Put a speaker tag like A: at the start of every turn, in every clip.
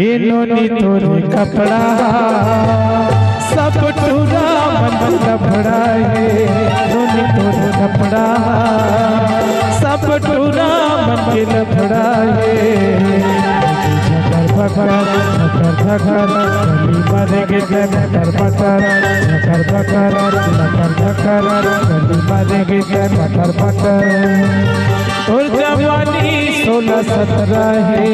A: इन्होंने तोरे कपड़ा सब टूरा मन लफड़ा है। इन्होंने तोरे कपड़ा सब टूरा मन लफड़ा है। झकर झकर गली मारेंगे झकर पकर, झकर पकर झकर झकर गली मारेंगे झकर पकर। और जवानी 16-17 है।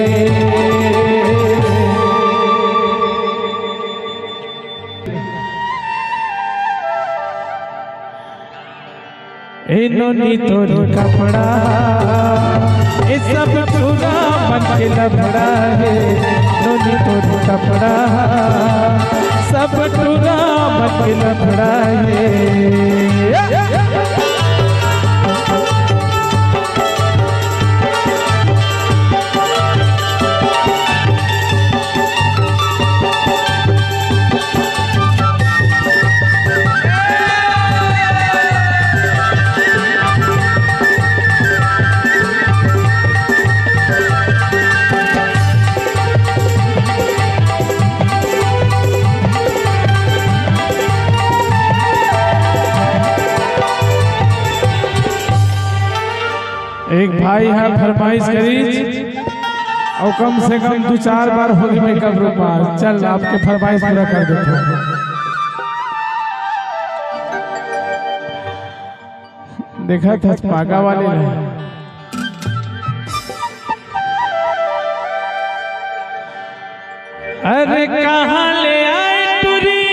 A: इन्होंने तोरे कपड़ा ये सब पूरा मन के लफड़ा है। इन्होंने तोरे कपड़ा सब पूरा मन के लफड़ा है। एक भाई है फरमाइश करी और कम से कम 2-4 बार होगी मेकअप रूपा। चल आपके फरमाइश पूरा कर देते हैं। देखा था पागा वाले ने अरे कहाँ ले आए तुरी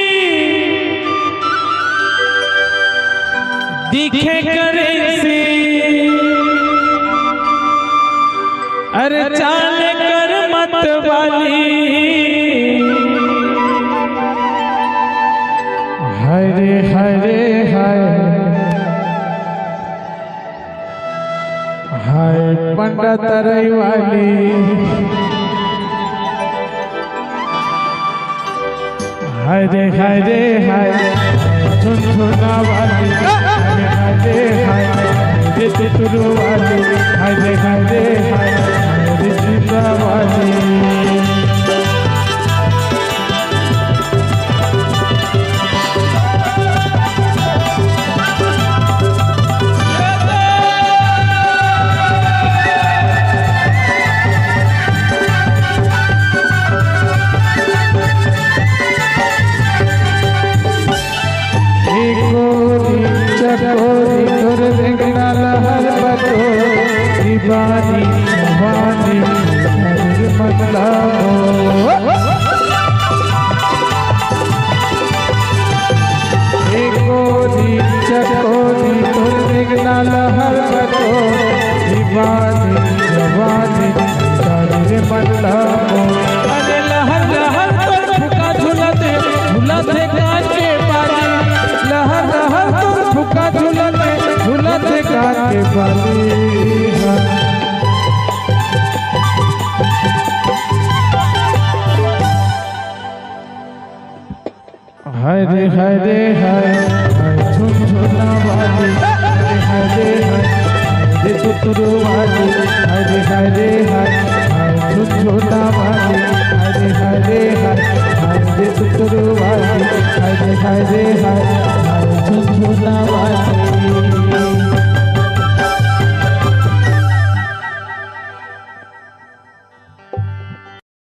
A: दिखे करे से। अरे चाल कर मत वाली हरे हरे हाय हाय पंडित तरई वाली हरे हरे हाय झुनझुना वाली हरे हाय तुरु वाली हरे हरे हाय वाली। चकोरी तोर देखना लहर बतो दीवानी जवानी मतला चकोरी तोर देखना लहर बतो दीवानी जवानी मतला। अरे लहर लहर तोर फुका झूलते कांचे बाली। लहर लहर तोर फुका झूलते कांचे बाली। हरे हरे हाय झुनझुना वाली हरे हरे हाय तुरु वाली हरे हरे हाय झुनझुना